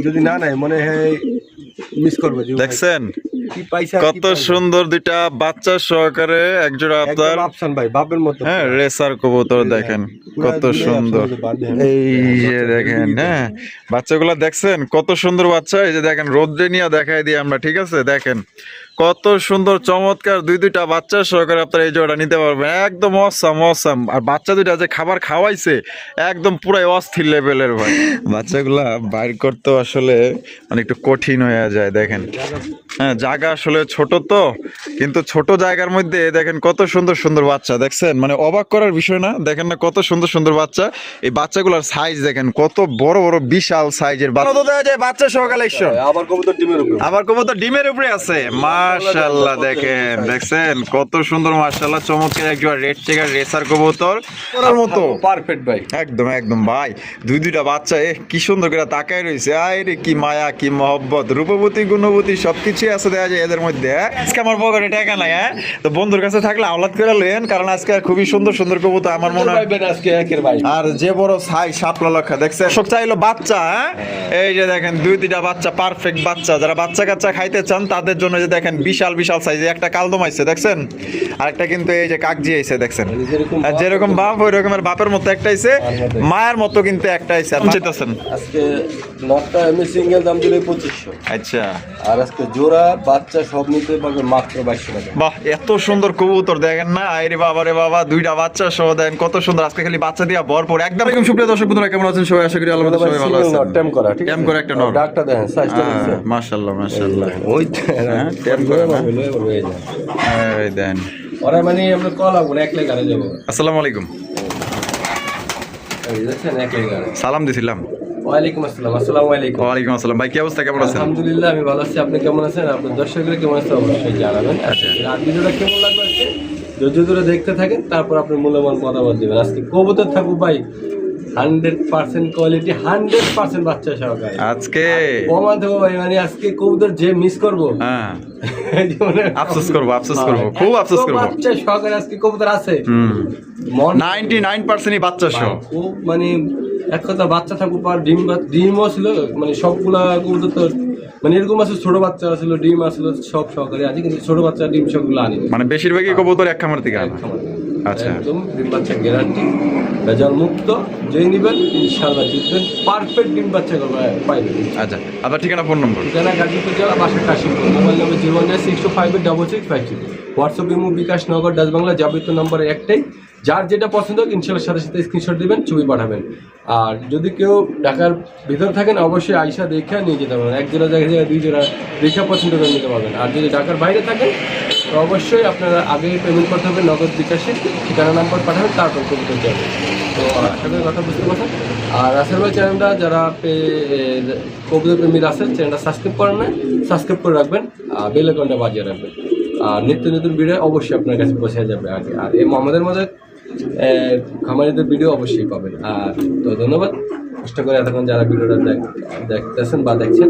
যদি না নাই মনে হয় মিস করবে। দেখছেন কত সুন্দর দুইটা বাচ্চা সহকারে একজোড়া আপনার আফসান ভাই বাপের মতো। হ্যাঁ রেসার কবুতর দেখেন কত সুন্দর। এই যে দেখেন হ্যাঁ বাচ্চাগুলা দেখছেন কত সুন্দর বাচ্চা। এই যে দেখেন রোদ্রে নিয়ে দেখাই দিই আমরা, ঠিক আছে? দেখেন কত সুন্দর চমৎকার দুইটা বাচ্চা সহকারে আপনারা এই জোড়া নিতে পারবেন, একদম অসাম অসাম। আর বাচ্চা দুইটা যে খাবার খাওয়াইছে একদম পুরাই অস্থির লেভেলের ভাই। বাচ্চাগুলা বাইর করতে আসলে মানে একটু কঠিন হয়ে যায়। দেখেন হ্যাঁ জায়গা আসলে ছোট তো, কিন্তু ছোট জায়গার মধ্যে দেখেন কত সুন্দর সুন্দর বাচ্চা। দেখছেন মানে অবাক করার বিষয় না? দেখেন না কত সুন্দর সুন্দর বাচ্চা। এই বাচ্চাগুলোর সাইজ দেখেন কত বড় বড় বিশাল সাইজের বাচ্চা সহ কালেকশন। আবার কবুতর ডিমের উপরে আছে মাশাআল্লাহ। দেখেন দেখছেন কত সুন্দর মাশাআল্লাহ চমৎকার একবার রেড চেকার রেসার কবুতর করার মতো পারফেক্ট ভাই, একদম একদম ভাই। দুইটা বাচ্চা কি সুন্দর করে তাকায় রয়েছে। আরে কি মায়া কি মহব্বত, রূপবতী গুণবতী সবকিছু আছে দেখা যায় এদের মধ্যে। আজকে আমার পকেটে টাকা নাই, হ্যাঁ তো বন্ধুর কাছে থাকলে আওলাদ করে লেন, কারণ আজকে খুবই সুন্দর সুন্দর কবুতর আমার মনে হয় আজকে একের ভাই। আর যে বড় সাই শাপলা লক্ষা দেখছেন সব চাইলো বাচ্চা। হ্যাঁ এই যে দেখেন দুইটা বাচ্চা পারফেক্ট বাচ্চা। যারা বাচ্চা কাচ্চা খাইতে চান তাদের জন্য যে দেখেন বিশাল বিশাল সাইজে একটা কালদম আইছে দেখছেন, আর একটা কিন্তু এই যে কাকজি আইছে দেখছেন। আর যেরকম বাপ ওই রকমের বাপের মতো একটা আইছে, মায়ের মতো কিন্তু একটা আইছে। আপনি চাইতেছেন আজকে নটটা এমনি সিঙ্গেল দাম দিলে 2500। আচ্ছা আর আজকে জোড়া বাচ্চা সব নিতে পারবে মাত্র 2200 টাকা। বাহ এত সুন্দর কবুতর দেখেন না। আরে বাবা রে বাবা দুইটা বাচ্চা সহ দেন কত সুন্দর। আজকে খালি বাচ্চা দিয়া ভরপুর একদম। সুপ্রিয় দর্শক বন্ধুরা কেমন আছেন সবাই? আশা করি আল্লাহর মধ্যে সবাই ভালো আছেন। ট্যাম করা ঠিক আছে, ট্যাম করে একটা নর ডাকটা দেখেন সাইজটা দেখেন মাশাআল্লাহ মাশাআল্লাহ। ওই ট্যাম করে না এই এই দেন ওরা মানে আমরা কল আগুন এক লেগে যাব। আসসালামু আলাইকুম। এই দেখেন এক লেগে সালাম দিছিলাম। ওয়ালাইকুম আসসালাম। আসসালামু আলাইকুম। ওয়ালাইকুম আসসালাম ভাই, কি অবস্থা কেমন আছেন? আলহামদুলিল্লাহ আমি ভালো আছি। আপনি কেমন আছেন? আপনার দর্শকরা কেমন আছে অবশ্যই জানাবেন। আচ্ছা আর ভিডিওটা কেমন লাগবে আজকে ধৈর্য ধরে দেখতে থাকেন, তারপর আপনি মূল্যবান মতামত দিবেন। আজকে কবুতর থাকুক ভাই 100% কোয়ালিটি 100% বাচ্চা সহকারে। আজকে প্রমাণ দেবো ভাই, মানে আজকে কবুতর যে মিস করবো হ্যাঁ আফসোস করবো খুব আফসোস করবো। বাচ্চা সহকারে আজকে কবুতর আছে 99% বাচ্চা সহ। খুব মানে এক কথা বাচ্চা থাকুক আর ডিমও ছিল, মানে সবগুলা কবুতর তো মানে এরকম আছে ছোট বাচ্চা ছিল ডিম আসলে সব সহকারে আছে, কিন্তু ছোট বাচ্চা ডিম সবগুলো আনি মানে বেশিরভাগই কবুতর এক খামার থেকে আনা। আচ্ছা একদম ডিম বাচ্চা গ্যারান্টি, ভেজাল মুক্ত। যেই নিবেন ইনশাআল্লাহ জিতবেন, পারফেক্ট ডিম বাচ্চা পাইবেন। আচ্ছা আপনার ঠিকানা ফোন নম্বর? ঠিকানা গাজীপুর জেলা বাসা Kashimpur, mobile number 01962565652। WhatsApp imo bKash Nagad Dutch Bangla যাবতীয় নম্বর একটাই। যার যেটা পছন্দ ইনশাআল্লাহ সাথে সাথে স্ক্রিনশট দিবেন, ছবি পাঠাবেন। আর যদি কেউ ঢাকার ভিতরে থাকেন অবশ্যই আইসা দেখে নিয়ে যেতে পারবেন। এক জোড়া জায়গায় দুই জোড়া দেখে পছন্দ করে নিতে পারবেন। আর যদি ঢাকার বাইরে থাকেন তো অবশ্যই আপনারা আগে পেমেন্ট করতে হবে নগদ বিকাশে, ঠিকানা নাম্বার পাঠাবেন, তারপর কবুতর যাবে। তো আশা করি কথা বুঝতে পারছেন। আর রাসেল ভাই চ্যানেলটা যারা কবুতর প্রেমীর আছেন চ্যানেলটা সাবস্ক্রাইব করেন না, সাবস্ক্রাইব করে রাখবেন আর বেল আইকনটা বাজিয়ে রাখবেন। আর নিত্য নতুন ভিডিও অবশ্যই আপনার কাছে পৌঁছে যাবে আগে। আর এই আমাদের মধ্যে খামারিদের ভিডিও অবশ্যই পাবেন। আর তো ধন্যবাদ কষ্ট করে এতক্ষণ যারা ভিডিওটা দেখতেছেন বা দেখছেন।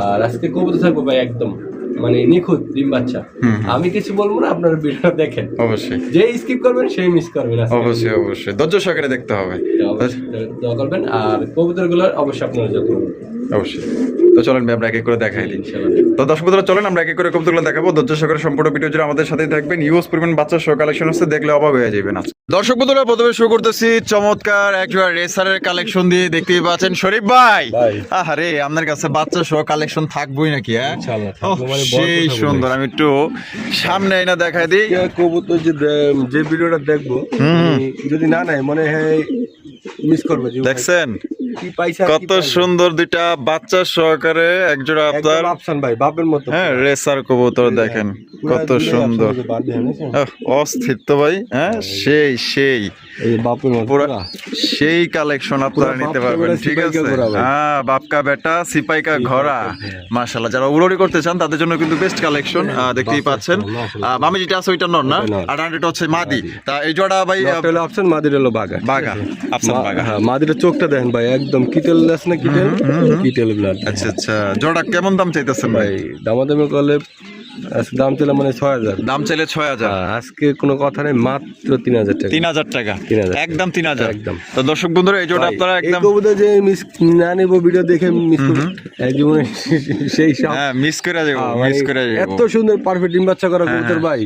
আর আজকে কবুতর থাকবো ভাই একদম মানে নিখুঁত ডিম বাচ্চা। আমি কিছু বলবো না, আপনারা ভিডিও দেখেন অবশ্যই। যে স্কিপ করবেন সেই মিস করবেন। অবশ্যই অবশ্যই ধৈর্য সহকারে দেখতে হবে, দোয়া করবেন। আর কবুতরগুলো অবশ্যই আপনারা যত্ন করবেন অবশ্যই। তো চলেন আমরা এক এক করে দেখাই দিই। তো দর্শক বন্ধুরা চলেন আমরা এক এক করে কবুতরগুলো দেখাবো। ধৈর্য সহকারে সম্পূর্ণ ভিডিও জুড়ে আমাদের সাথেই থাকবেন। ইউজ পরিমাণ বাচ্চা সহ কালেকশন হচ্ছে, দেখলে অবাক হয়ে যাবেন। দর্শক বন্ধুরা প্রথমে শুরু করতেছি চমৎকার একবার রেসারের কালেকশন দিয়ে। দেখতেই পাচ্ছেন শরীফ ভাই, আরে আপনার কাছে বাচ্চা সহ কালেকশন থাকবোই নাকি? হ্যাঁ সেই সুন্দর। আমি একটু সামনে না দেখাই দিই কবুতর যে ভিডিওটা দেখবো যদি না নাই মনে হয় মিস করবে। দেখছেন কত সুন্দর দুইটা বাচ্চা সহকারে একজোড়া আপনার আফসান ভাই বাপের মতো। হ্যাঁ রেসার কবুতর দেখেন কত সুন্দর অস্থির তো ভাই। হ্যাঁ সেই সেই সেই কালেকশন আপনারা নিতে পারবেন, ঠিক আছে? হ্যাঁ বাপকা বেটা সিপাইকা ঘোড়া মাশাআল্লাহ। যারা উড়ি করতে চান তাদের জন্য কিন্তু বেস্ট কালেকশন। দেখতেই পাচ্ছেন আমি যেটা আছে ওইটা নর না, আর এটা হচ্ছে মাদি। তা এই জোড়া ভাই অপশন মাদির হলো বাঘা বাঘা আফসান বাঘা। হ্যাঁ মাদির চোখটা দেখেন ভাই একদম কিটেল আছে না, কিটেল ব্লাড। আচ্ছা আচ্ছা জোড়া কেমন দাম চাইতেছেন ভাই? দামাদামি করলে আজকে দাম ছিল মানে 6,000। দাম চাইলে 6,000। আজকে কোনো কথা নেই, মাত্র 3,000 টাকা। 3,000 টাকা 3,000 একদম 3,000 একদম। তো দর্শক বন্ধুরা এই জোড়া আপনারা একদম যে মিস না নেব ভিডিও দেখে মিস এই জীবনে সেই সব হ্যাঁ মিস করে যাবো মানে মিস করে যাবো। এত সুন্দর পারফেক্ট ডিম বাচ্চা করা কবুতর ভাই,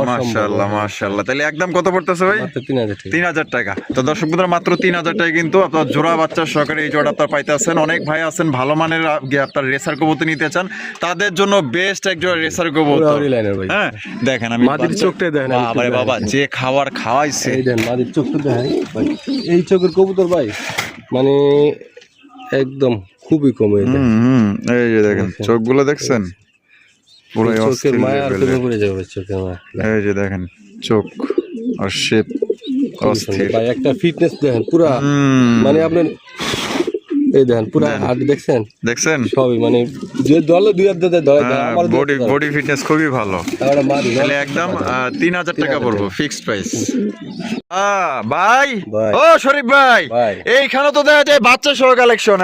মাশাআল্লাহ মাশাআল্লাহ। তাহলে একদম কত পড়তেছে ভাই? মাত্র 3,000 টাকা। 3,000 টাকা। তো দর্শক বন্ধুরা মাত্র 3,000 টাকা কিন্তু আপনার জোড়া বাচ্চা সহকারে এই জোড়া আপনার পাইতেছেন। অনেক ভাই আছেন ভালো মানের আপনার রেসার কবুতর নিতে চান, তাদের জন্য বেস্ট এক জোড়া রেসার কবুতর। হ্যাঁ দেখেন আমি মাদির চোখটা দেখেন, বাবারে বাবা যে খাবার খাওয়াইছে এই দেন মাদির চোখটা দেখেন ভাই, এই চোখের কবুতর ভাই মানে একদম খুবই কম। এই যে দেখেন চোখগুলো দেখছেন পুরো চোখের মায়া আর তুমি পড়ে যাবে চোখের মায়া। এই যে দেখেন চোখ আর শেপ অস্থির ভাই, একটা ফিটনেস দেখেন পুরা মানে আপনার এই দেখেন পুরা হাত দেখছেন সবই মানে যে দলে দুই হাত দিয়ে ধরে আমার বডি ফিটনেস খুবই ভালো। তাহলে মারি তাহলে একদম 3,000 টাকা পড়বো ফিক্সড প্রাইস। ভাই ও শরীফ ভাই, এইখানে তো দেখা যায় বাচ্চা সহ কালেকশন।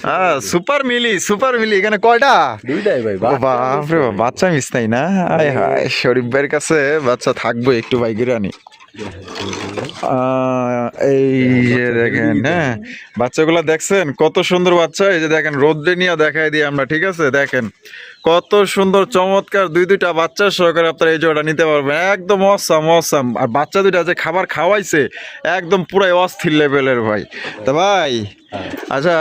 হ্যাঁ সুপার মিলি এখানে কয়টা? দুইটাই ভাই। বাপরে বাচ্চা মিস নাই না? আয় হায় শরীফ ভাইয়ের কাছে বাচ্চা থাকবো একটু বাইকের আনি। এই যে দেখেন হ্যাঁ বাচ্চাগুলা দেখছেন কত সুন্দর বাচ্চা। এই যে দেখেন রোদ্রে নিয়ে দেখাই দিই আমরা, ঠিক আছে? দেখেন কত সুন্দর চমৎকার দুইটা বাচ্চা সহকারে আপনারা এই জোড়া নিতে পারবেন, একদম অসাম। আর বাচ্চা দুইটা যে খাবার খাওয়াইছে একদম পুরাই অস্থির লেভেলের ভাই। তা ভাই আচ্ছা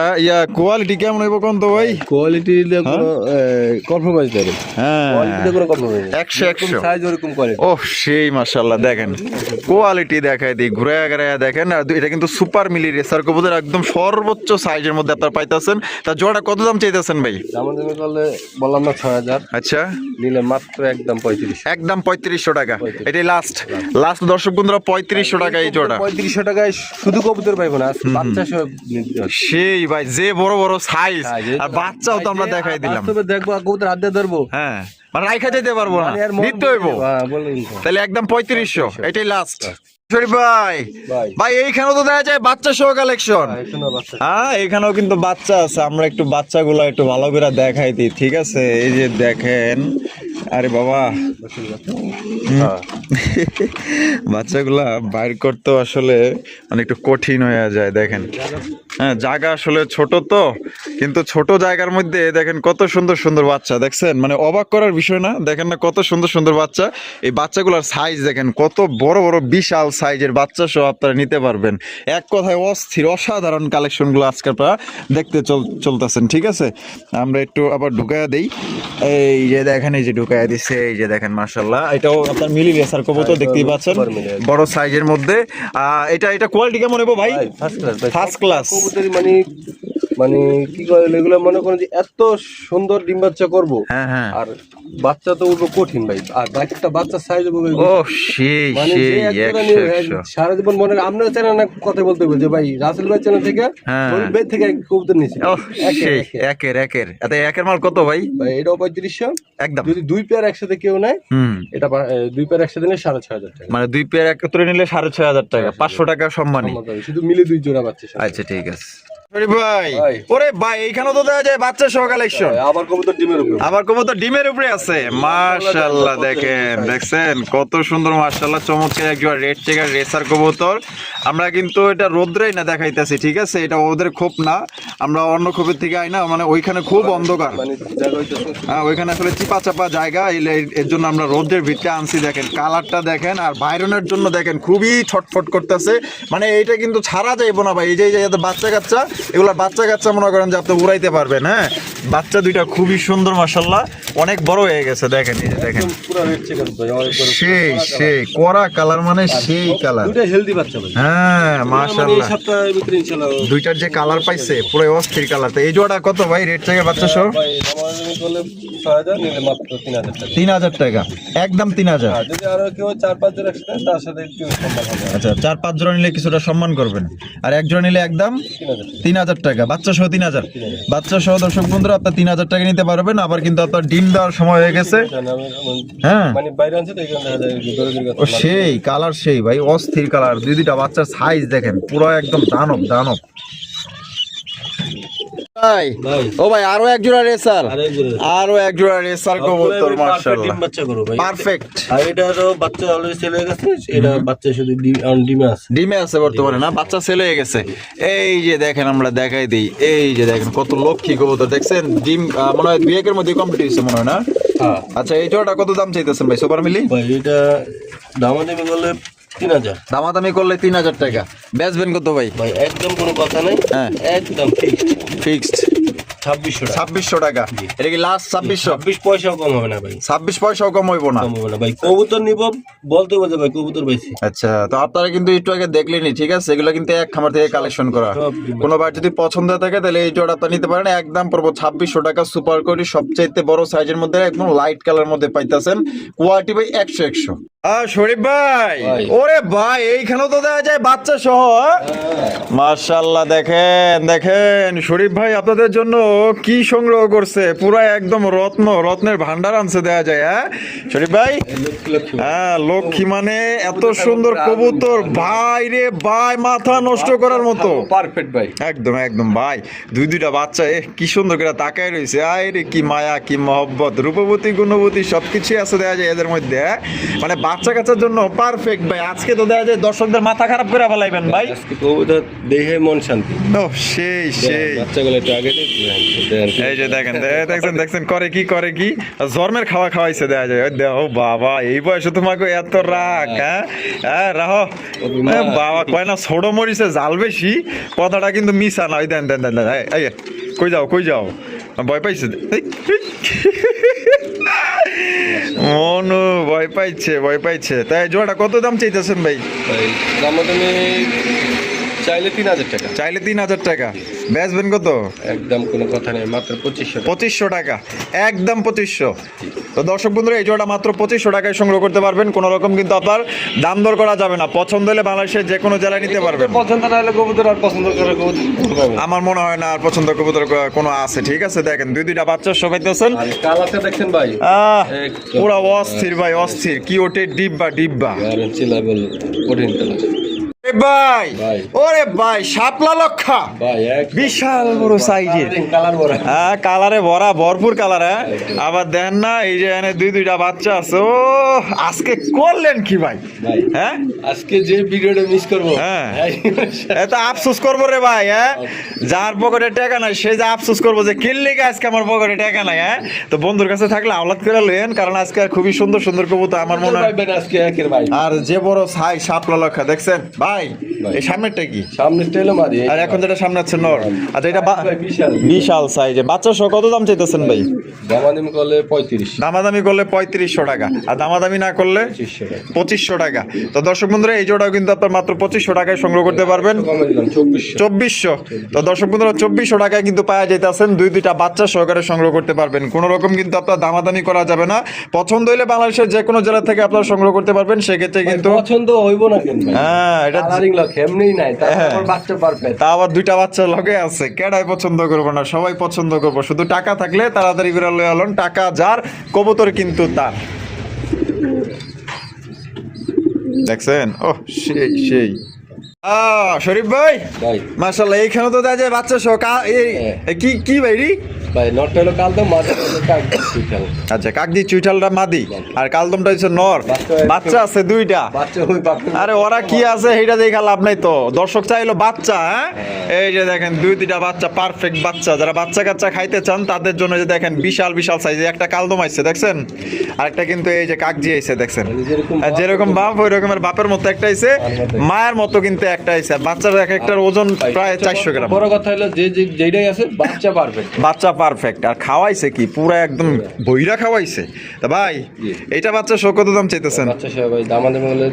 কোয়ালিটি কেমন হইব কোন তো ভাই? কোয়ালিটি কম্প্রোমাইজ দেয়। হ্যাঁ 100 সাইজ ওরকম কোয়ালিটি। ও সেই মাশাআল্লাহ দেখেন কোয়ালিটি দেখাই দিই ঘুরায় দেখেন। আর এটা কিন্তু সুপার মিলি রেসার কবুতর একদম সর্বোচ্চ সাইজের মধ্যে আপনারা পাইতেছেন। তা জোড়া কত দাম চাইতেছেন ভাই? দাম করলে বললাম না 6,000। আচ্ছা নিলে মাত্র একদম 3500। একদম 3500 টাকা। এটাই লাস্ট দর্শক বন্ধুরা 3500 টাকা এই জোড়া। 3500 টাকায় শুধু কবুতর পাইবো না, বাচ্চা সব সেই ভাই যে বড় সাইজ আর বাচ্চাও তো আমরা দেখাই দিলাম। তবে দেখবো কবুতর হাত দিয়ে ধরবো, হ্যাঁ মানে রাইখা যেতে পারবো না, নিতে হইব। তাহলে একদম 3500 এটাই লাস্ট। শরীফ ভাই এইখানেও তো দেখা যায় বাচ্চা সহ কালেকশন। হ্যাঁ এখানেও কিন্তু বাচ্চা আছে, আমরা একটু বাচ্চাগুলো একটু ভালো করে দেখাই দিই, ঠিক আছে? এই যে দেখেন আরে বাবা বাচ্চাগুলা বাইর করতে আসলে মানে একটু কঠিন হয়ে যায়। দেখেন হ্যাঁ জায়গা আসলে ছোট তো, কিন্তু ছোট জায়গার মধ্যে দেখেন কত সুন্দর বাচ্চা দেখছেন, মানে অবাক করার বিষয় না? দেখেন না কত সুন্দর বাচ্চা। এই বাচ্চাগুলোর সাইজ দেখেন কত বড় বিশাল সাইজের বাচ্চা সহ আপনারা নিতে পারবেন। এক কথায় অস্থির অসাধারণ কালেকশনগুলো আজকে আপনারা দেখতে চলতেছেন, ঠিক আছে? আমরা একটু আবার ঢুকাইয়া দেই। এই যে দেখেন এই যে ঢুকাইয়া দিচ্ছে, এই যে দেখেন মাশাআল্লাহ এটাও আপনার মিলি রেসার কবুতর দেখতেই পাচ্ছেন বড় সাইজের মধ্যে। এটা কোয়ালিটি কেমন হবে ভাই? ফার্স্ট ক্লাস কবুতর মানে কি করে এগুলো মনে করেন যে এত সুন্দর ডিম বাচ্চা করবো। হ্যাঁ আর বাচ্চা তো উঠবো কঠিন ভাই, আর একটা বাচ্চার সাইজ হবে ও সেই সারা জীবন মনে আপনার চ্যানেল না কথা বলতে বলছে ভাই রাসেল ভাই চ্যানেল থেকে ভাই থেকে কবুতর নিয়েছি একের মাল কত ভাই? এটাও 3500 একদম। যদি দুই পেয়ার একসাথে কেউ নেয় এটা দুই পেয়ার একসাথে নিলে 6,500 টাকা, মানে দুই পেয়ার একত্রে নিলে 6,500 টাকা, 500 টাকা সম্মানী শুধু মিলে দুই জোড়া বাচ্চা। আচ্ছা ঠিক আছে ভাই এইখানেও তো দেখা যায় বাচ্চা সহ কালেকশন। আবার কবুতর ডিমের উপরে আছে মাশাআল্লাহ। দেখছেন কত সুন্দর মাশাআল্লাহ চমৎকার একজন রেড চেকার রেসার কবুতর। আমরা কিন্তু এটা রোদ্রেই না দেখাইতেছি, ঠিক আছে? এটা ওদের খোপ না, আমরা অন্য খোপের থেকে আই না, মানে ওইখানে খুব অন্ধকার, হ্যাঁ ওইখানে আসলে চিপা চাপা জায়গা, এর জন্য আমরা রোদ্রের ভিতরে আনছি। দেখেন কালারটা দেখেন, আর বাইরনের জন্য দেখেন খুবই ছটফট করতেছে, মানে এইটা কিন্তু ছাড়া যাইব না ভাই। এই যে বাচ্চা কাচ্চা এগুলা বাচ্চা কাচ্চা মনে করেন যে আপনি উড়াইতে পারবেন। হ্যাঁ বাচ্চা দুইটা খুবই সুন্দর মাশাআল্লাহ, অনেক বড় হয়ে গেছে। দেখেন এই যে দেখেন সেই কড়া কালার, মানে সেই কালার দুইটা হেলদি বাচ্চা ভাই। হ্যাঁ মাশাআল্লাহ এই সপ্তাহের ভিতরে ইনশাআল্লাহ দুইটার যে কালার পাইছে পুরো অস্থির কালার। তো এই জোড়া কত ভাই রেড থেকে বাচ্চা সহ? ভাই আমাদের বলে 6,000 নিলে মাত্র 3,000 টাকা। 3,000 টাকা একদম 3,000। যদি আরো কেউ 4-5 জোড়া একসাথে তার সাথে একটু সম্মান হবে। আচ্ছা 4-5 জোড়া নিলে কিছুটা সম্মান করবেন, আর এক জোড়া নিলে একদম 3,000 টাকা বাচ্চা সহ। 3,000 বাচ্চা সহ দর্শক বন্ধুরা আপনার 3,000 টাকা নিতে পারবেন। আবার কিন্তু আপনার ডিম দেওয়ার সময় হয়ে গেছে। হ্যাঁ মানে বাইরে আনছে তো এখানে ও সেই কালার সেই ভাই অস্থির কালার। দুইটা বাচ্চার সাইজ দেখেন পুরো একদম দানব। ভাই ভাই ও ভাই আরো এক জোড়া রেসার, আরেকজনের আরো এক জোড়া রেসার কবুতর মাশাআল্লাহ ডিম বাচ্চা করো ভাই পারফেক্ট। আর এটারও বাচ্চা অলরেডি সেল হয়ে গেছে, এটা বাচ্চা শুধু ডিমে আছে। ডিমে আছে বর্তমানে না, বাচ্চা ছেলে হয়ে গেছে। এই যে দেখেন আমরা দেখাই দিই, এই যে দেখেন কত লক্ষ্মী কবুতর দেখছেন, ডিম মনে হয় 2 একের মধ্যে কমপ্লিট হয়েছে মনে হয় না। হ্যাঁ আচ্ছা এই জোড়াটা কত দাম চাইতেছেন ভাই সুপার মিলি? ভাই এটা দামাদামি করলে 3000 দামাদামি করলে 3000 টাকা, বেচবেন কত ভাই? ভাই, একদম কোনো কথা নাই, হ্যাঁ। একদম ফিক্সড ফিক্সড 2600 টাকা। 2600 টাকা। এটা কি লাস্ট 2600? 26 পয়সাও কম হবে না ভাই, 26 পয়সাও কম হইব না। কম হবে না ভাই। কবুতর নিব বলতে বলতে ভাই কবুতর পাইছি। আচ্ছা তো আপনারা কিন্তু একটু আগে দেখলেনই, ঠিক আছে, এগুলো কিন্তু এক খামার থেকে কালেকশন করা। সব ডিম। কোনো বার যদি পছন্দ হয়ে থাকে তাহলে এই জোড়া আপনারা নিতে পারেন, একদম পড়বো 2600 টাকা। সুপার কোয়ালিটি সবচাইতে বড় সাইজের মধ্যে একদম লাইট কালার মধ্যে পাইতেছেন, কোয়ালিটি ভাই 100 শরীফ ভাই ভাই। ওরে ভাই এইখানেও তো দেখা যায় বাচ্চা সহ। মাশাআল্লাহ দেখেন দেখেন শরীফ ভাই আপনাদের জন্য কি সংগ্রহ করছে, পুরো একদম রত্নের ভান্ডার আনছে দেখা যায়। হ্যাঁ শরীফ ভাই, হ্যাঁ লক্ষ্মী মানে এত সুন্দর কবুতর ভাই রে ভাই, মাথা নষ্ট করার মতো পারফেক্ট ভাই। একদম একদম ভাই। দুইটা বাচ্চা কি সুন্দর করে তাকায় রয়েছে, আয় রে কি মায়া কি মহব্বত, রূপবতী গুণবতী সবকিছুই আছে দেখা যায় এদের মধ্যে। মানে বাচ্চা কাচ্চার জন্য পারফেক্ট ভাই। আজকে তো দেখা যায় দর্শকদের মাথা খারাপ করে ফেলাইবেন ভাই। আজকে কবুতর দেখে মন শান্তি। ও সেই সেই বাচ্চাগুলো একটু আগে এই যে দেখেন দেখছেন দেখছেন করে কি জন্মের খাওয়া খাওয়াইছে দেখা যায়। ওই দেখো বাবা এই বয়সে তোমাকে এত রাগ, হ্যাঁ হ্যাঁ রাহো বাবা, কয় না ছোট মরিছে জাল বেশি, কথাটা কিন্তু মিশা না। ওই দেন দেন দেন দেন, এই কই যাও ভয় পাইছে, মনু ভয় পাইছে। তাই জোড়াটা কত দাম চাইতেছেন ভাই? ভাই দামাদামি চাইলে 3000 টাকা। চাইলে 3000 টাকা, বেচবেন কত? একদম কোনো কথা নেই, মাত্র 2500 টাকা। 2500 টাকা, একদম 2500। তো দর্শক বন্ধুরা এই জোড়াটা মাত্র 2500 টাকায় সংগ্রহ করতে পারবেন, কোনো রকম কিন্তু আপনার দাম দর করা যাবে না। পছন্দ হলে বাংলাদেশের যে কোনো জেলায় নিতে পারবেন। পছন্দ না হলে কবুতর আর পছন্দ করে কবুতর পাবেন। আমার মনে হয় না আর পছন্দ কবুতর কোনো আছে। ঠিক আছে দেখেন দুইটা বাচ্চা সবাইতেছেন, আর কালারটা দেখছেন ভাই, একদম পুরা অস্থির ভাই অস্থির, কি ওটে ডিব্বা গ্যারান্টি লেভেল কঠিন কালার ভাই। ভাই। ওরে ভাই শাপলা লক্ষা ভাই, বিশাল বড় সাইজের, কালার বড়। হ্যাঁ কালারে ভরা ভরপুর কালার। হ্যাঁ আবার দেন না এই যে এখানে দুইটা বাচ্চা আছে। ও আজকে করলেন কি ভাই? ভাই হ্যাঁ আজকে যে ভিডিওটা মিস করব, হ্যাঁ এত আফসোস করবো রে ভাই। হ্যাঁ যার পকেটে টাকা নাই সে যে আফসোস করবো যে কিনলে আজকে আমার পকেটে টাকা নাই। হ্যাঁ তো বন্ধুর কাছে থাকলে আওলাদ করে লেন, কারণ আজকে খুবই সুন্দর সুন্দর কবুতর আমার মনে হয়। আজকে একের ভাই। আর যে বড় সাইজ শাপলা লক্ষা দেখছেন ভাই, এই সামনেরটা কি? সামনে স্টাইলে মারি, আর এখন যেটা সামনে আছে নর। আচ্ছা এটা ভাই বিশাল বিশাল সাইজে বাচ্চা সহ কত দাম চাইতেছেন ভাই? দামাদামি করলে 35, দামাদামি করলে 3500 টাকা, আর দামাদামি না করলে 2500 টাকা। 2500 টাকা। তো দর্শক বন্ধুরা এই জোড়াও কিন্তু আপনার মাত্র 2500 টাকায় সংগ্রহ করতে পারবেন। কমে দিলাম 2400। 2400। তো দর্শক বন্ধুরা 2400 টাকায় কিন্তু পাওয়া যাইতেছেন, দুইটা বাচ্চা সহকারে সংগ্রহ করতে পারবেন। কোনো রকম কিন্তু আপনার দামাদামি করা যাবে না। পছন্দ হইলে বাংলাদেশের যে কোনো জেলা থেকে আপনারা সংগ্রহ করতে পারবেন, সেক্ষেত্রে কিন্তু পছন্দ হইব না কেন ভাই? হ্যাঁ এটা কালারিং লক এমনিই নাই, হ্যাঁ। তারপর বাচ্চা পারফেক্ট। তা আবার দুইটা বাচ্চা লগে আছে, কেডাই পছন্দ করবো না, সবাই পছন্দ করবো। শুধু টাকা থাকলে তাড়াতাড়ি করে লয়ে আলন, টাকা যার কবুতর কিন্তু তার। দেখছেন ও সেই শরীফ ভাই ভাই মাশাআল্লাহ, এইখানে তো দেখা যায় বাচ্চা সহ কি ভাইরি ভাই নটটা হলো কালদম, মাঝে কাকদি চুইঠাল। আচ্ছা কাকদি চুইঠালটা মাদি, আর কালদমটা হচ্ছে নর। বাচ্চা আছে দুইটা। বাচ্চা হই পারফেক্ট। আরে ওরা কি আছে সেইটা দেখা লাভ নাই তো, দর্শক চাইলো বাচ্চা। হ্যাঁ এই যে দেখেন দুইটা বাচ্চা, পারফেক্ট বাচ্চা। যারা বাচ্চা কাচ্চা খাইতে চান তাদের জন্য যে দেখেন বিশাল সাইজে একটা কালদম আইছে দেখছেন, আর একটা কিন্তু এই যে কাকজি আইছে দেখছেন, আর যেরকম বাপ ওই রকমের বাপের মতো একটা আইছে, মায়ের মতো কিন্তু একটা আইছে। বাচ্চার এক একটার ওজন প্রায় 400 গ্রাম। বড় কথা হলো যেটাই আছে বাচ্চা পারফেক্ট। বাচ্চা পারফেক্ট, আর খাওয়াইছে কি পুরো একদম বইরা খাওয়াইছে। তা ভাই এইটা বাচ্চা শো কত দাম চাইতেছেন? বাচ্চা সহ ভাই দামাদামি হলে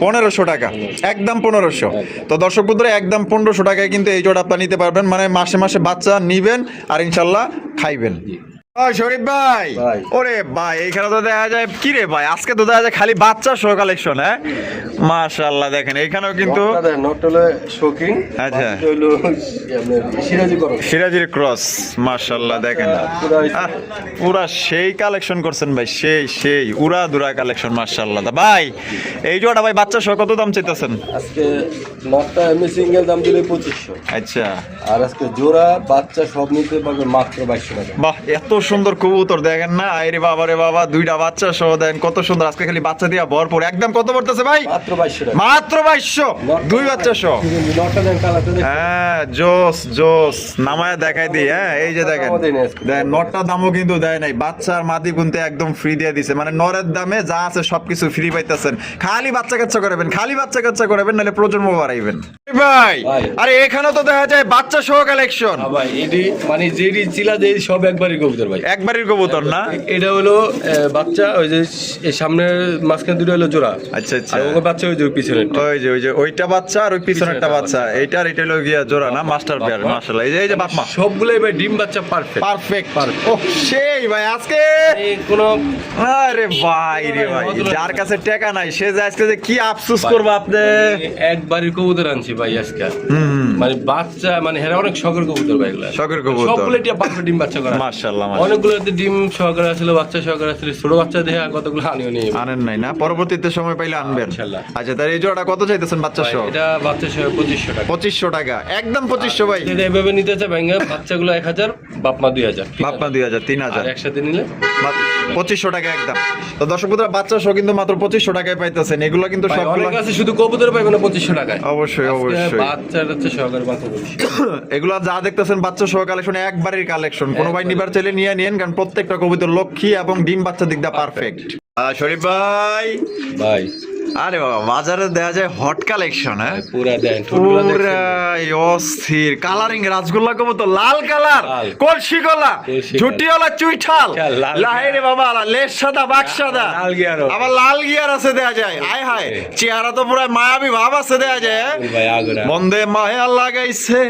1500 টাকা, একদম 1500। তো দর্শক বন্ধুরা একদম 1500 টাকায় কিন্তু এই জোড়া আপনারা নিতে পারবেন। মানে মাসে মাসে বাচ্চা নিবেন আর ইনশাল্লাহ খাইবেন। শরীফ ভাই, ভাই। ওরে ভাই এখানে তো দেখা যায় কি রে ভাই, আজকে তো দেখা যায় খালি বাচ্চা শো কালেকশন। হ্যাঁ মাশাআল্লাহ, দেখেন এখানেও কিন্তু নট হলো শৌখিন, আচ্ছা হলো সিরাজি করো সিরাজির ক্রস। মাশাআল্লাহ দেখেন পুরা সেই কালেকশন করছেন ভাই, সেই উড়া দুরা কালেকশন মাশাআল্লাহ। তা ভাই এই জোড়া ভাই বাচ্চা শো কত দাম চাইতেছেন? আজকে নটটা এমনি সিঙ্গেল দাম দিলে 2500, আচ্ছা আর আজকে জোড়া বাচ্চা সব নিতে পারবে মাত্র 2200 টাকা। বাহ এত সুন্দর কবুতর দেখেন না, আরে বাবা রে বাবা, দুইটা বাচ্চা সহ দেন কত সুন্দর, আজকে খালি বাচ্চা দিয়া ভরপুর। একদম কত পড়তেছে ভাই? মাত্র 2200 টাকা। মাত্র 2200, দুই বাচ্চা সহ। নটটা দেন কালারটা দেখুন। হ্যাঁ জোস জোস, নামায় দেখাই দিই। হ্যাঁ এই যে দেখেন দেখেন নটটা দামও কিন্তু দেয় নাই, বাচ্চার মাদি গুনতে একদম ফ্রি দিয়ে দিছে, মানে নরের দামে যা আছে সবকিছু ফ্রি পাইতেছেন। খালি বাচ্চা কাচ্চা করবেন, খালি বাচ্চা কাচ্চা করবেন, নাহলে প্রজন্ম বাড়াইবেন ভাই। ভাই। আরে এখানেও তো দেখা যায় বাচ্চা সহ কালেকশন, হ্যাঁ ভাই, এটি মানে যেটি চিলা দেই সব একবারই কবুতর ভাই। একবারের কবুতর না? এটা হলো বাচ্চা, ওই যে এই সামনের মাঝখানে দুটো হলো জোড়া, আচ্ছা আচ্ছা, আর ওই বাচ্চা ওই যে পিছনে। ওই যে ওইটা বাচ্চা আর ওই পিছনেরটা বাচ্চা, এইটার এটা হলো গিয়া জোড়া না, মাস্টার পেয়ার। মাশাআল্লাহ এই যে বাপ মা সবগুলোই ভাই ডিম বাচ্চা পারফেক্ট। পারফেক্ট। ও সেই ভাই আজকে কোনো আরে ভাই রে ভাই, যার কাছে টাকা নাই সে যে আজকে যে কি আফসোস করবে আপনি। একবারই কবুতর আনছি ভাই আজকে, মানে বাচ্চা মানে হেরা অনেক শখের কবুতর ভাই, এগুলা শখের কবুতর। সবগুলো এটা পারফেক্ট ডিম বাচ্চা করা। মাশাআল্লাহ অনেকগুলোতে ডিম সহকারে আছিল, বাচ্চা সহকারে আছিল, ছোট বাচ্চা দেখে আর কতগুলো আনিও নিয়ে আনেন নাই না, পরবর্তীতে সময় পাইলে আনবেন ইনশাআল্লাহ। আচ্ছা তাহলে এই জোড়াটা কত চাইতেছেন বাচ্চা সহ? এটা বাচ্চা সহ 2500 টাকা। 2500 টাকা, একদম 2500 ভাই। এটা এভাবে নিতে চাই ভাই, বাচ্চাগুলো 1000, বাপ মা 2000, বাপমা 2000, 3000, আর একসাথে নিলে 2500 টাকা একদম। তো দর্শক বন্ধুরা বাচ্চা সহ কিন্তু মাত্র 2500 টাকায় পাইতেছেন। এগুলো কিন্তু ভাই, সবগুলো অনেক আছে শুধু কবুতর পাইবে না 2500 টাকায়। অবশ্যই অবশ্যই বাচ্চা টাচ্চা সহকারে মাত্র 2500। এগুলো যা দেখতেছেন বাচ্চা সহ কালেকশন, একবারের কালেকশন। কোনো ভাই নিবার চাইলে নিয়ে নিন, কারণ প্রত্যেকটা কবুতর লক্ষ্মী এবং ডিম বাচ্চা দিক দা পারফেক্ট। শরীফ ভাই, ভাই আরে বাবা বাজারে দেখা যায় হট কালেকশন। হ্যাঁ পুরা দেন, ঠোঁটগুলো দেখছেন? পুরাই অস্থির কালারিং রাসগোল্লা কবুতর, লাল কালার, লাল। কলসি গলা, কলসি ঝুটিওয়ালা চুইঠাল, লাল লাহেরে বাবা লেস সাদা বাক সাদা, লাল গিয়ারও। আবার লাল গিয়ার আছে দেখা যায়। আয় হায় চেহারা তো পুরো মায়াবী ভাব আছে দেখা যায়। ভাই আগুন মন্দে মায়া লাগাইছে,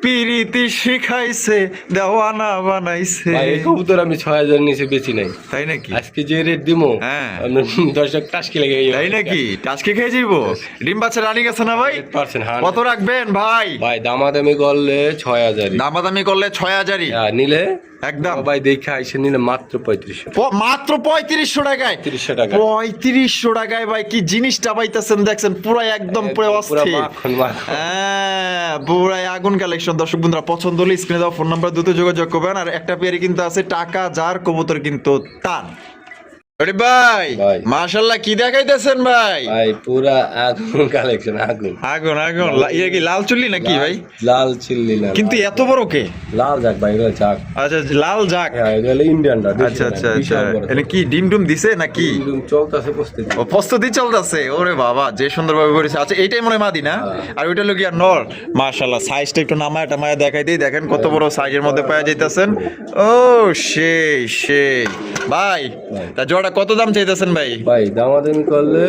পিরিতি শিখাইছে, দেওয়ানা বানাইছে। ভাই, এই কবুতর আমি 6000 নিচে বেশি নাই। তাই নাকি? আজকে যে রেট দিমো, হ্যাঁ। আপনি দর্শক টাসকি লেগে তাই নাকি? টাচকে খেয়ে যাইবো? ডিম বাচ্চা রানিং আছে না ভাই? 100%। কত রাখবেন ভাই? ভাই দামাদামি করলে 6000, দামাদামি করলে 6000ই নিলে একদম। ভাই দেখে আইসে নিলে মাত্র 3500। মাত্র 3500 টাকায়? 3500 টাকা। 3500 টাকায় ভাই কি জিনিসটা পাইতেছেন দেখছেন, পুরো একদম পুরো পুরা অস্থির। মাখন মাখন। হ্যাঁ পুরাই আগুন কালেকশন। দর্শক বন্ধুরা পছন্দ হলে স্ক্রিনে দাও ফোন নাম্বার দ্রুত যোগাযোগ করবেন। আর একটা পেয়ারে কিন্তু আছে টাকা যার, কবুতর কিন্তু তার। আরে ভাই ভাই। মাশাআল্লাহ কি দেখাইতেছেন ভাই? ভাই পুরা আগুন কালেকশন, আগুন আগুন আগুন। ইয়ে কি লাল চুল্লি নাকি ভাই? লাল চিল্লি না, কিন্তু এত বড় কে? লাল যাক ভাই, এগুলো যাক। আচ্ছা লাল জাক। হ্যাঁ, এগুলো হলো ইন্ডিয়ানটা। আচ্ছা আচ্ছা আচ্ছা, এটা কি ডিম ডুম দিছে নাকি? চলতেছে প্রস্তুতি। ও প্রস্তুতি চলতেছে। ওরে বাবা যে সুন্দরভাবে করেছে। আচ্ছা এইটাই মনে হয় মাদি না? আর ওইটা লোক আর নর। মাশাআল্লাহ সাইজটা একটু নামায় টামায় দেখাই দিই, দেখেন কত বড় সাইজের মধ্যে পাওয়া যাইতেছেন। ও সেই সেই ভাই, তা জোড়া কত দাম চাইতেছেন ভাই? ভাই দামাদামি করলে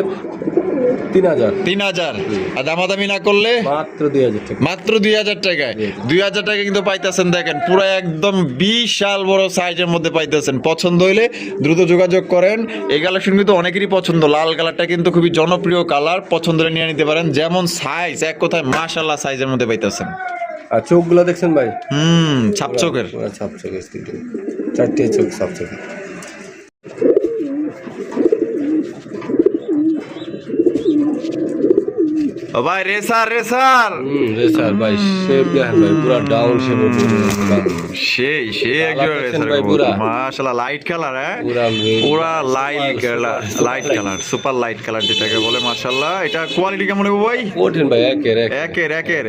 3000, 3000, আর দামাদামি না করলে মাত্র 2000 টাকা। মাত্র 2000 টাকায়। 2000 টাকা কিন্তু পাইতেছেন, দেখেন পুরো একদম বিশাল বড় সাইজের মধ্যে পাইতেছেন। পছন্দ হইলে দ্রুত যোগাযোগ করেন। এই কালেকশন কিন্তু অনেকেরই পছন্দ, লাল কালারটা কিন্তু খুবই জনপ্রিয় কালার, পছন্দ হলে নিয়ে নিতে পারেন। যেমন সাইজ এক কথায় মাশাআল্লাহ সাইজের মধ্যে পাইতেছেন। আর চোখগুলো দেখছেন ভাই? ছাপ চোখের। পুরা ছাপ চোখের, চারটে চোখ ছাপ চোখের। ও ভাই রেসার রেসার রেসার ভাই, শেপ দেখেন ভাই পুরা ডাউন শেপের। সেই সেই একজন রেসার মাশাআল্লাহ, লাইট কালার। হ্যাঁ পুরা light colour, light colour, super light colour যেটাকে বলে। মাশাআল্লাহ এটা কোয়ালিটি কেমন হবে ভাই? কঠিন ভাই,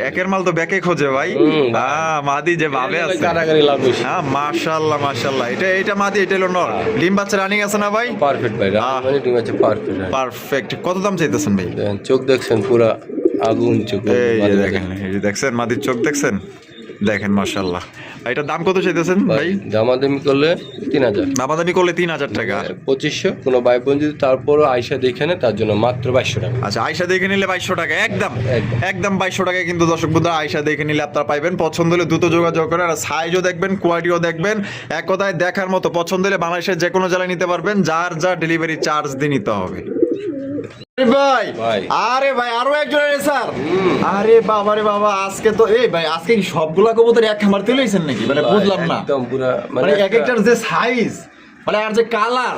একের মাল তো ব্যাকে খোঁজে ভাই। হ্যাঁ মাদি যে ভাবে আছে কারাগারি লাভ হইছে। হ্যাঁ মাশাআল্লাহ মাশাআল্লাহ। এটা মাদি, এটা হলো নর। ডিম বাচ্চা রানিং আছে না ভাই? পারফেক্ট ভাই, মানে ডিম আছে পারফেক্ট। পারফেক্ট। কত দাম চাইতেছেন ভাই? চোখ দেখছেন পুরা আগুন চোখ। এই যে দেখেন, এই যে দেখছেন মাদির চোখ দেখছেন, দেখেন মাশাআল্লাহ এটার দাম কত চাইতেছেন ভাই? দামাদামি করলে 3000, দামাদামি করলে 3000 টাকা। 2500। কোনো ভাই বোন যদি তারপরও আইসা দেখে নেয় তার জন্য মাত্র 2200 টাকা। আচ্ছা, আয়সা দেখে নিলে 2200 টাকা, একদম 2200 টাকায় কিন্তু দর্শক বন্ধুরা আয়সা দেখে নিলে আপনারা পাইবেন। পছন্দ হলে দ্রুত যোগাযোগ করেন, আর সাইজও দেখবেন, কোয়ালিটিও দেখবেন, এক কথায় দেখার মতো। পছন্দ হলে বাংলাদেশের যে কোনো জেলায় নিতে পারবেন, যার যা ডেলিভারি চার্জ দিয়ে নিতে হবে। ভাই আরে ভাই আরো একজন স্যার, আরে বাবা রে বাবা, আজকে তো এই ভাই আজকে কি সবগুলা কবুতর এক খামার তুলেছেন নাকি? মানে বুঝলাম না, একদম পুরো মানে এক একটার যে সাইজ, মানে আর যে কালার,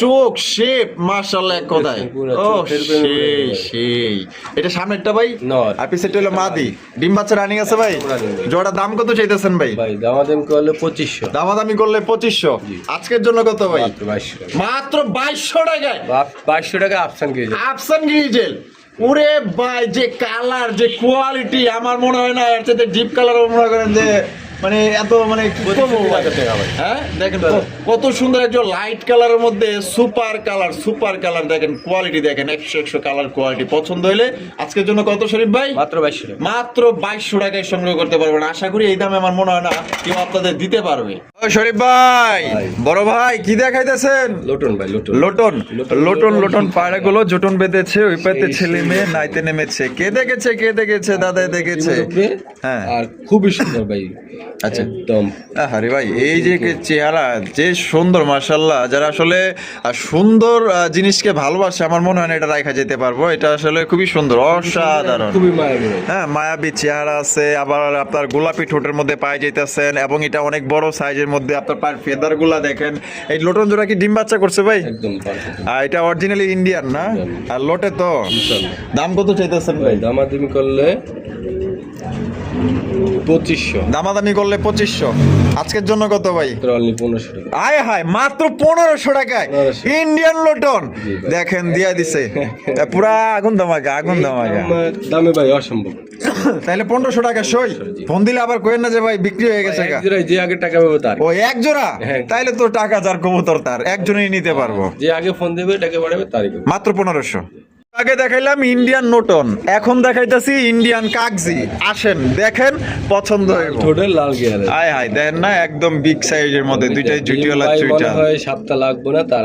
চোখ, শেপ, মাশাআল্লাহ এক কথায়। ও সেই সেই। এটা সামনেরটা ভাই নর, আর পিছেরটা হলো মাদি। ডিম বাচ্চা রানিং আছে ভাই। জোড়া দাম কত চাইতেছেন ভাই? ভাই দামাদামি করলে 2500। দামাদামি করলে 2500। আজকের জন্য কত ভাই? মাত্র 2200 টাকা। মাত্র 2200 টাকায় 2200 টাকা আফসান গিয়ে আফসান গ্রিজেল। ওরে ভাই, যে কালার, যে কোয়ালিটি, আমার মনে হয় না এর চাইতে ডিপ কালার মনে করেন যে মানে এত মানে কি বলবো ভাই। হ্যাঁ দেখেন কত সুন্দর একজন লাইট কালারের মধ্যে সুপার কালার দেখেন, কোয়ালিটি দেখেন, 100 কালার কোয়ালিটি। পছন্দ হলে আজকের জন্য কত শরীফ ভাই? মাত্র 2200 টাকা। মাত্র 2200 টাকায় সংগ্রহ করতে পারবেন। আশা করি এই দামে আমার মনে হয় না কেউ আপনাদের দিতে পারবে। ও শরীফ ভাই, বড় ভাই কি দেখাইতেছেন? লোটন ভাই, লোটন পায়রাগুলো জোটন বেঁধেছে, ওই পাতে ছেলে মেয়ে নাইতে নেমেছে। কে দেখেছে দাদা দেখেছে। হ্যাঁ, আর খুবই সুন্দর ভাই। আচ্ছা একদম আরে ভাই, এই যে চেহারা যে সুন্দর, মাশাআল্লাহ। যারা আসলে সুন্দর জিনিসকে ভালোবাসে, আমার মনে হয় না এটা রাখা যেতে পারবো। এটা আসলে খুবই সুন্দর, অসাধারণ, খুবই মায়াবী। হ্যাঁ মায়াবী চেহারা আছে। আবার আপনার গোলাপি ঠোঁটের মধ্যে পায়ে যেতেছেন, এবং এটা অনেক বড় সাইজের মধ্যে। আপনার পায়ের ফেদার গুলা দেখেন। এই লোটন জোড়া কি ডিম বাচ্চা করছে ভাই? একদম আর এটা অরিজিনালি ইন্ডিয়ান না? আর লোটে তো দাম কত চাইতেছেন ভাই? দামাদামি করলে 2500। দামাদামি করলে 2500। আজকের জন্য কত ভাই? 1500 টাকা। আয় হায়, মাত্র 1500 টাকায় ইন্ডিয়ান লোটন দেখেন দিয়া দিছে। পুরা আগুন ধামাকা। দামে ভাই অসম্ভব। তাহলে 1500 টাকা সই। ফোন দিলে আবার কইেন না যে ভাই বিক্রি হয়ে গেছে। এক জোড়ায় যে আগে টাকা পাবে তার। ও এক জোড়া? তাইলে তো টাকা যার কবুতর তার, একজনই নিতে পারবো। যে আগে ফোন দেবে টাকা বাড়াবে তারই পাবে। মাত্র 1500। আগে দেখাইলাম ইন্ডিয়ান নোটন, এখন দেখাইতাছি ইন্ডিয়ান কাগজি। আসেন দেখেন, পছন্দ হইব। ঠোঁটের লাল গিয়ার। আয় হায়, দেখেন না একদম বিগ সাইজের মধ্যে, দুইটাই জুটিওয়ালা চুইটা। হয় সপ্তাহ লাগবে না, তার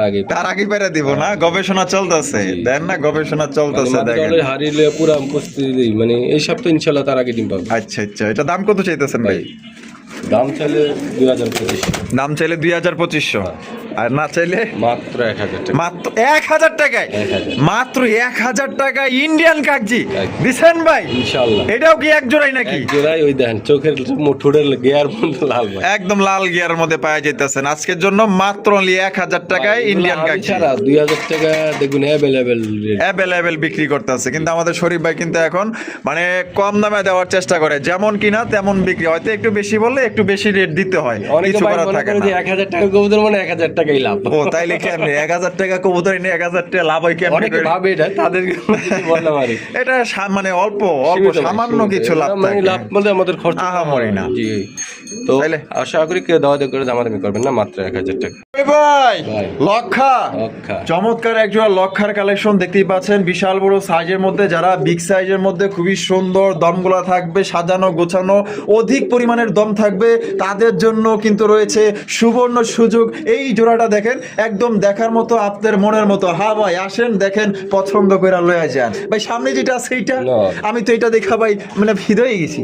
আগে পেরে দিব না। গবেষণা চলতেছে, দেখেন না গবেষণা চলতেছে। দেখেন হারিলে পুরো প্রস্তুতি, মানে এই সপ্তাহ ইনশাআল্লাহ তার আগে ডিম পাবে। আচ্ছা, এটা দাম কত চাইতেছেন ভাই? দাম চাইলে 2025। দাম চাইলে 2500, আর না চাইলে মাত্র 1000 টাকা। মাত্র 1000 টাকায়? 1000। মাত্র 1000 টাকায় ইন্ডিয়ান কাগজি দিছেন ভাই? ইনশাআল্লাহ। এটাও কি এক জোড়াই নাকি? এক জোড়াই। ওই দেখেন চোখের ঠোঁটের গিয়ার লাল ভাই, একদম লাল গিয়ারের মধ্যে পাওয়া যাইতেছেন। আজকের জন্য মাত্র 1000 টাকায় ইন্ডিয়ান কাগজি। 2000 টাকা দেখুন অ্যাভেলেবেল বিক্রি করতেছে। কিন্তু আমাদের শরীফ ভাই কিন্তু এখন মানে কম দামে দেওয়ার চেষ্টা করে, যেমন কিনা তেমন বিক্রি। হয়তো একটু বেশি বললে একটু বেশি রেট দিতে হয়, কিছু করার থাকে না। 1000 টাকা কবুতর মানে 1000 টাকাই লাভ। ও তাইলে কেমনে 1000 টাকা কবুতর এনে 1000 টাকা লাভ হয় কেমনে? অনেকে ভাবে এটা, তাদের বললাম আর এটা মানে অল্প সামান্য কিছু লাভ থাকে। লাভ বলতে আমাদের খরচ আহামরি না। জি। তো আশা করি কেউ দাওয়াতে করে দামাদামি করবেন না, মাত্র 1000 টাকা। ভাই লক্ষা চমৎকার একজোড়া লক্ষার কালেকশন দেখতেই পাচ্ছেন, বিশাল বড় সাইজের মধ্যে। যারা বিগ সাইজের মধ্যে খুবই সুন্দর দমগুলা থাকবে, সাজানো গোছানো, অধিক পরিমাণের দম থাকবে, তাদের জন্য কিন্তু রয়েছে সুবর্ণ সুযোগ। এই জোড়াটা দেখেন, একদম দেখার মতো, আপনাদের মনের মতো। হ্যাঁ ভাই আসেন দেখেন, পছন্দ করে লয়ে যান ভাই। সামনে যেটা আছে এইটা, আমি তো এটা দেখা ভাই মানে হৃদয়ে গেছি।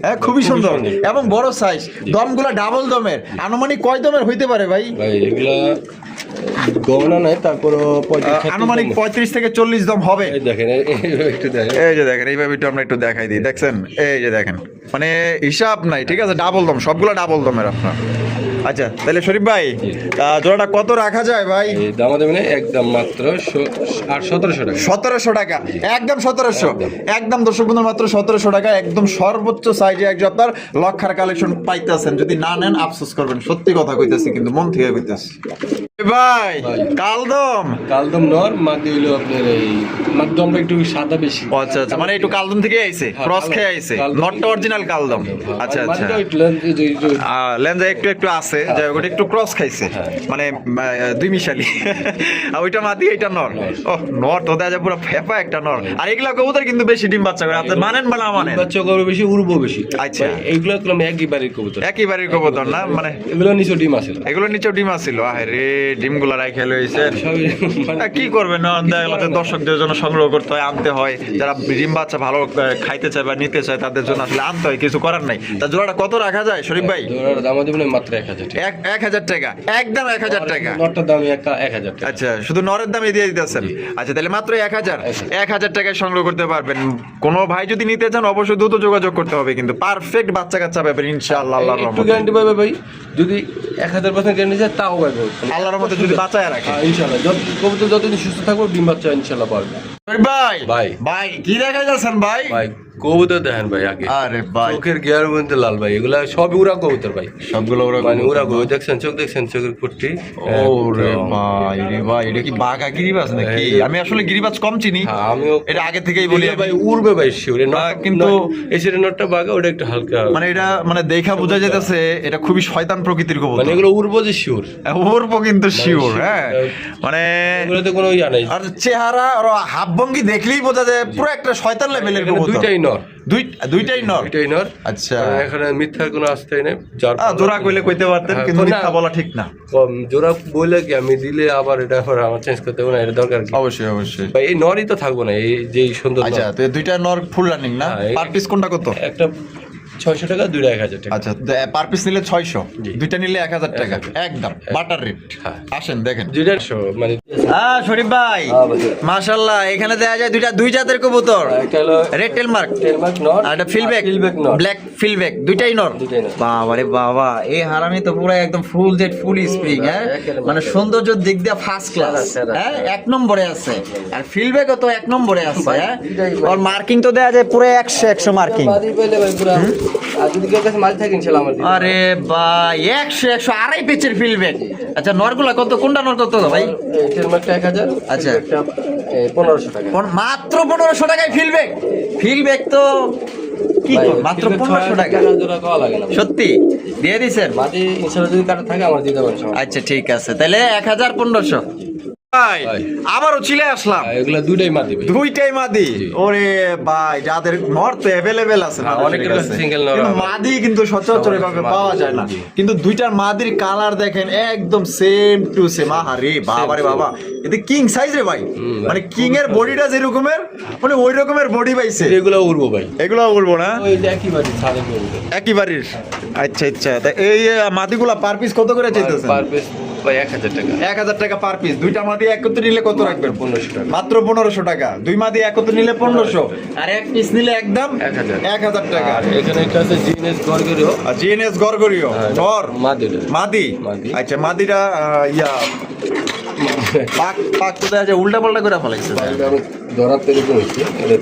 হ্যাঁ খুবই সুন্দর এবং বড় সাইজ। দমগুলা ডাবল দমের। আনুমানিক কয় দমের হইতে পারে ভাই? এগুলা গণনা নাই, তারপর আনুমানিক 35 থেকে 40 দম হবে। দেখেন একটু দেখেন, এই যে দেখেন, এইভাবে একটু আমরা একটু দেখাই দিই। দেখছেন এই যে দেখেন, মানে হিসাব নাই, ঠিক আছে? ডাবল দম, সবগুলো ডাবল দমের আপনার। আচ্ছা তাহলে শরীফ ভাই জোড়াটা কত রাখা যায় ভাই? দাম দেবেন একদম মাত্র 1700 টাকা। 1700 টাকা, একদম 1700, একদম দর্শক বন্ধু মাত্র 1700 টাকা। একদম সর্বোচ্চ সাইজে একজন আপনার লক্ষার কালেকশন পাইতেছেন। যদি না নেন আফসোস করবেন, সত্যি কথা কইতেছি, কিন্তু মন থেকে কইতেছি। ভাই ভাই। কালদম কালদম নর মাদি হইলো আপনার এই মাধ্যমটা একটু সাদা বেশি। আচ্ছা আচ্ছা, মানে একটু কালদম থেকে আইছে, ক্রস খেয়ে আইছে, কালদম। নটটা অরিজিনাল কালদম। আচ্ছা আচ্ছা, মাদিটা একটু লেন্স লেন্সে একটু একটু আছে, যাই হোক, ওটা একটু ক্রস খাইছে, মানে দুই মিশালি। আর ওইটা মাদি, এইটা নর। ও নর তো দেখা যায় পুরো ফেপা একটা নর। আর এগুলা কবুতর কিন্তু বেশি ডিম বাচ্চা করে, আপনি মানেন বা না মানেন? বাচ্চা করবে বেশি, উড়বো বেশি। আচ্ছা। এইগুলো একদম একই বাড়ির কবুতর, একই বাড়ির কবুতর না, মানে এগুলো নিচে ডিম আছে না। এগুলোর নিচেও ডিম আছিল। আরে ডিম গুলা রাইখে লইছে, সবই মানে কি করবেন, আমাদের দর্শকদের জন্য সংগ্রহ করতে হয়, আনতে হয়। যারা ডিম বাচ্চা ভালো খাইতে চায় বা নিতে চায় তাদের জন্য আসলে আনতে হয়, কিছু করার নাই। তা জোড়াটা কত রাখা যায় শরীফ ভাই? জোড়ার দাম দেবেন মাত্র 1000 টাকা। 1000 টাকা, একদম 1000 টাকা। নটটার দাম 1000 টাকা। আচ্ছা, শুধু নরের দামে দিয়ে দিতেছেন? আচ্ছা, তাহলে মাত্র 1000 টাকায় সংগ্রহ করতে পারবেন। কোনো ভাই যদি নিতে চান অবশ্যই দ্রুত যোগাযোগ করতে হবে, কিন্তু পারফেক্ট বাচ্চা কাচ্চা পাবেন ইনশাআল্লাহ, আল্লাহর একটু রহমতে। গ্যারান্টি পাবে ভাই, যদি 1000% গ্যারান্টি যায় তাও পাবে আল্লাহর রহমতে যদি বাঁচায় রাখে। ইনশাআল্লাহ। কবুতর যতদিন সুস্থ থাকবো ডিম বাচ্চা ইনশাআল্লাহ পারবে। ভাই ভাই। ভাই কি দেখা যাচ্ছেন ভাই? ভাই কবুতর দেখেন ভাই আগে, আরে ভাই, চোখের গিয়ার বলতে লাল ভাই, এগুলা সবই উড়া কবুতর ভাই, সবগুলো ওরা মানে উড়া কবুতর। দেখছেন চোখ, দেখছেন চোখের ফুটটি। ওরে ভাই রে ভাই, এটা কি বাঘা গিরিবাজ নাকি? আমি আসলে গিরিবাজ কম চিনি, হ্যাঁ, আমিও এটা আগে থেকেই বলি ভাই উড়বে ভাই শিওর। কিন্তু এসের নটটা বাঘা, ওটা একটু হালকা, মানে এটা মানে দেখা বোঝা যাইতেছে এটা খুবই শয়তান প্রকৃতির কবুতর। মানে এগুলো উড়বো যে শিওর, ওরবো কিন্তু শিওর। হ্যাঁ, মানে এগুলোতে কোনো ইয়া নাই। আর চেহারা আর হাব ভঙ্গি দেখলেই বোঝা যায় পুরো একটা শয়তান লেভেলের এখানে কবুতর। দুইটাই নর, দুইটাই নর। দুইটাই নর। আচ্ছা, এখানে মিথ্যার কোনো আস্থাই নেই। যার জোড়া কইলে কইতে পারতেন, হ্যাঁ, কিন্তু না। মিথ্যা বলা ঠিক না। কম জোড়া বলে কি আমি দিলে আবার এটা আবার আমার চেঞ্জ করতে হবে না, এটা দরকার কি? অবশ্যই অবশ্যই। ভাই এই নরই তো থাকবো না, এই যে সুন্দর নর। আচ্ছা, তো এই দুইটা নর ফুল রানিং না? হ্যাঁ, পার পিস কোনটা কত? একটা 600 টাকা, দুইটা 1000 টাকা। আচ্ছা, পার পিস নিলে 600, জি। দুইটা নিলে 1000 টাকা, 1000 একদম বাটার রেট। হ্যাঁ। আসেন দেখেন। যেটা মানে শরীফ ভাই, মাশাআল্লাহ, এখানে দেখা যায় দুই জাতের কবুতর, একটা হলো রেড টেলমার্ক টেলমার্ক নর, আর এটা ফিলব্যাক নর, ব্ল্যাক ফিলব্যাক, দুইটাই নর। দুইটাই নর। বাবা রে বাবা, এই হারামি তো পুরো একদম ফুল জেড ফুল স্প্রিং। হ্যাঁ, মানে সৌন্দর্য দিক দিয়ে ফার্স্ট ক্লাস। সেরা। হ্যাঁ, এক নম্বরে আছে। আর ফিলব্যাকও তো এক নম্বরে আছে। হ্যাঁ, আর মার্কিং তো দেয়া যায় পুরো 100 মার্কিং। মাদি পেলে ভাই পুরো, আর যদি কেউ কাছে মাল থাকে ইনশাআল্লাহ আমার দিবেন। আরে ভাই, 100 আড়াই পেচের ফিলব্যাক। আচ্ছা, নরগুলা কত, কোনটা নর কত ভাই? এই টেলমার্কটা 1000, আচ্ছা। একটা 1500 টাকা। মাত্র 1500 টাকায় ফিলব্যাক। ফিলব্যাক তো কি ভাই, কর, মাত্র ফিলব্যাক 1500 টাকা। জোড়া খাওয়া লাগে না। সত্যি দিয়ে দিছেন? মাদি ইনশাআল্লাহ যদি কাটা থাকে আমার দিতে পারেন। আচ্ছা ঠিক আছে, তাহলে 1500। ভাই ভাই। আবারও চলে আসলাম, এগুলা দুইটাই মাদি ভাই। দুইটাই মাদি। ওরে ভাই, যাদের নর তো অ্যাভেলেবেল আছে, হ্যাঁ, অনেকের কাছে single নর কিন্তু আছে। মাদি কিন্তু সচরাচর এভাবে মাদি, পাওয়া যায় না। জি। কিন্তু দুইটার মাদির কালার দেখেন একদম সেম টু সেম। আরে বাবা রে বাবা, এতে কিং সাইজ রে ভাই, মানে কিং এর বডিটা যেরকমের, মানে ওই রকমের বডি পাইছে। এগুলা উড়বো ভাই, এগুলো বলবো না, ওই যে একই বাড়ি ছাড়ে করবে। একই বাড়ির। আচ্ছা আচ্ছা, তা এই মাদিগুলা পার পিস কত করে চাইতেছেন? পার পিস ভাই 1000 টাকা। 1000 টাকা পার পিস। দুইটা মাদি একত্রে নিলে কত রাখবেন? 1500 টাকা। মাত্র 1500 টাকা। দুই মাদি একত্রে নিলে 1500, আর এক পিস নিলে একদম 1000 টাকা। আর এখানে একটা আছে জিএনএস গরগরিও, আর জিএনএস গরগরিও নর মাদি মাদি। মাদি। আচ্ছা, মাদিরা ইয়া পাক পাক তো দেখা যায় উল্টা পাল্টা করে ফেলাইছে। আমি ধরার তৈরি করেছি, এটা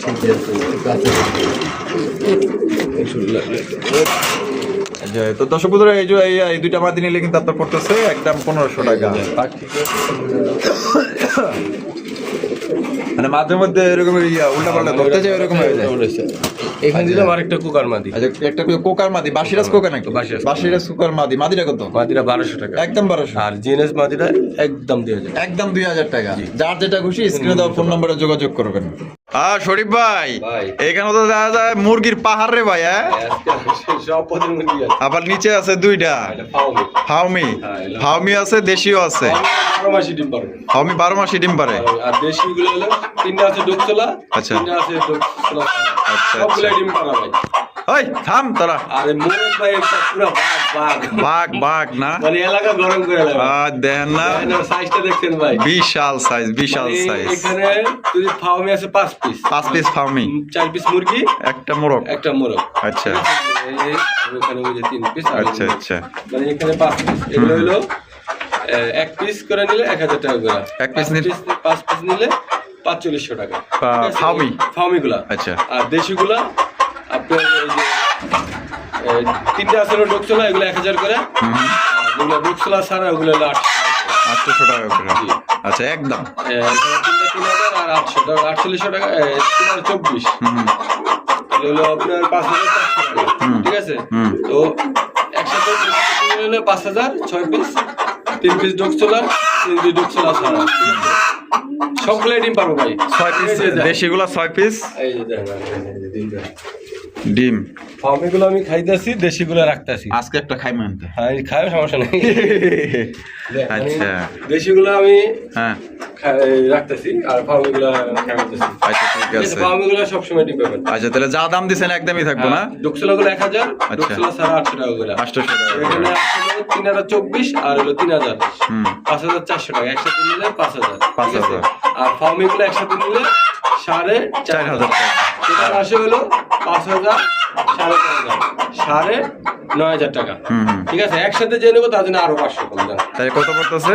ঠিক আছে, কাছে একটু লাগলে আচ্ছা, তো দর্শক বন্ধুরা, এই যে এই দুইটা মাদি নিলে কিন্তু আপনার পড়তেছে একদম 1500 টাকা। পাক ঠিক আছে। মানে মাঝে মধ্যে এরকম উল্টা পাল্টা ধরতে যায়, এরকম হয়ে যায়। এখানে দিলাম আরেকটা কুকার মাদি। আচ্ছা, একটা কোকার মাদি, বাসিরাজ কোকার নাকি? বাসিরাজ। বাসিরাজ কোকার মাদি। মাদিটা কত? মাদিরা 1200 টাকা। একদম 1200। আর জিএনএস মাদিরা একদম 2000। একদম 2000 টাকা। যার যেটা খুশি স্ক্রিনে দেওয়া ফোন নম্বরে যোগাযোগ করবেন। শরীফ ভাই, ভাই। এখানে তো দেখা যায় মুরগির পাহাড় রে ভাই। হ্যাঁ, সব পদের মুরগি আছে। আবার নিচে আছে দুইটা এটা ফাউমি। ফাউমি। হ্যাঁ, ফাউমি আছে, দেশিও আছে। 12 মাসি ডিম পারবে। ফাউমি 12 মাসই ডিম পারে। আর দেশিগুলো হলো তিনটা আছে ডোকচলা, আচ্ছা। তিনটা আছে ডোকচলা। আচ্ছা, সবগুলো আচ্ছা। ডিম পারা ভাই। ওই থাম তোরা। আরে মোরগ ভাই একটা পুরো বাঘ। বাঘ বাঘ না, মানে এলাকা গরম করে লাগে। দেখেন না, সাইজটা দেখছেন ভাই, বিশাল সাইজ, বিশাল মানে সাইজ। এখানে যদি ফাউমি আছে 5 পিস, 5 পিস ফাউমি, 4 পিস মুরগি, একটা মোরগ। একটা মোরগ। আচ্ছা ওখানে ওই যে 3 পিস। আচ্ছা আচ্ছা, মানে এখানে 5 পিস। এগুলো হলো 1 পিস করে নিলে 1000 টাকা করে। এক পিস নিলে 5 পিস নিলে 4500 টাকা। ফাউমি। ফাউমিগুলা। আচ্ছা। আর দেশিগুলা আপনার এই যে তিনটা আছে ডোকচলা, এগুলো 1000 করে। যেগুলো ডোকচলা ছাড়া ওগুলো হলো 800 টাকা। 800 টাকা করে। জি। আচ্ছা একদম। তিনটা 3000 আর 800 টাকা 4800 টাকা 3024 হুম হলো আপনার 5400 টাকা। ঠিক আছে, হুম। তো একসাথে হলো 5000 6 পিস 3 পিস ডোকসোলা 3 পিস ডোকসোলা ছাড়া। ঠিক আছে? সবগুলো ডিম পারবো ভাই। 6 পিস এই যে দেখেন। দেশিগুলা 6 পিস এই যে দেখেন, এই যে ডিম দেখেন। ডিম। ফার্মিগুলো আমি খাইতেছি, দেশিগুলো রাখতেছি। আজকে একটা খাই মানতে। হ্যাঁ খাই, সমস্যা নেই। আচ্ছা দেশিগুলো আমি হ্যাঁ রাখতেছি আর ফার্মিগুলো খাইতেছি। আচ্ছা ঠিক আছে। ফার্মিগুলো সবসময় ডিম পাবেন। আচ্ছা তাহলে যা দাম দিছেন একদমই থাকবো না? ডোকসোলাগুলো 1000, আচ্ছা। ডোকসোলা ছাড়া 800 টাকা করে। 800 টাকা করে। এখানে আসলে 3024 আর হলো 3000, হুম 5400 টাকা। একসাথে নিলে 5000। 5000 আর ফার্মিগুলো একসাথে নিলে 4500 টাকা। এটা আসে হলো 5000, 4500, 9500 টাকা। হুম হুম। ঠিক আছে, একসাথে যে নেবো তার জন্য আরো 500 কম দেন। তাহলে কত পড়তেছে?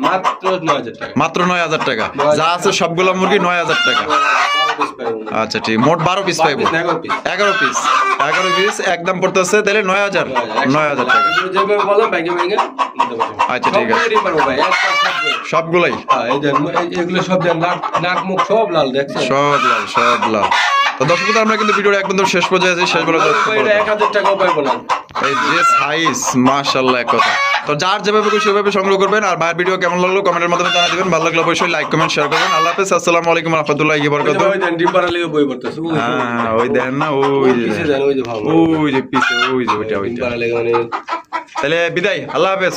মাত্র 9000 টাকা। মাত্র 9000 টাকা। যা আছে সবগুলো মুরগি 9000 টাকা। 12 পিস পাইবো। আচ্ছা ঠিক, মোট 12 পিস পাইবো। 11 পিস। 11 পিস 11 পিস একদম পড়তেছে তাহলে 9000 9000 টাকা। যেভাবে বলো ব্যাগে ব্যাগে নিতে পারবো। আচ্ছা, ঠিক আছে। সবগুলোই পারবো ভাই, একটা সবগুলো। সবগুলাই হ্যাঁ, এই দেন, এগুলো সব দেন, নাক মুখ সব লাল দেখছেন। সব লাল সব লাল। তো দর্শক আমরা কিন্তু ভিডিওর একদম শেষ পর্যায়ে আছি, শেষ বলে ভাই, এটা 1000 টাকাও পাইবো না। এই যে সাইজ মাশাআল্লাহ এক কথা। তো যার যেভাবে খুশি সেভাবে সংগ্রহ করবেন। আর ভাইয়ের ভিডিও কেমন লাগলো কমেন্টের মাধ্যমে জানিয়ে দিবেন। ভালো লাগলে অবশ্যই লাইক কমেন্ট শেয়ার করবেন। আল্লাহ হাফেজ, আসসালামু আলাইকুম ওয়া রাহমাতুল্লাহি ওয়া বারাকাতুহু। ওই দেন, ডিম পাড়া লেগে বই পড়তেছে। হ্যাঁ ওই দেখেন না, ওই যে কিসে দেন, ওই যে ভালো। ওই যে পিছে ওই যে ওইটা ডিম ওইটা। পাড়া লেগে মানে তাহলে বিদায়, আল্লাহ হাফেজ।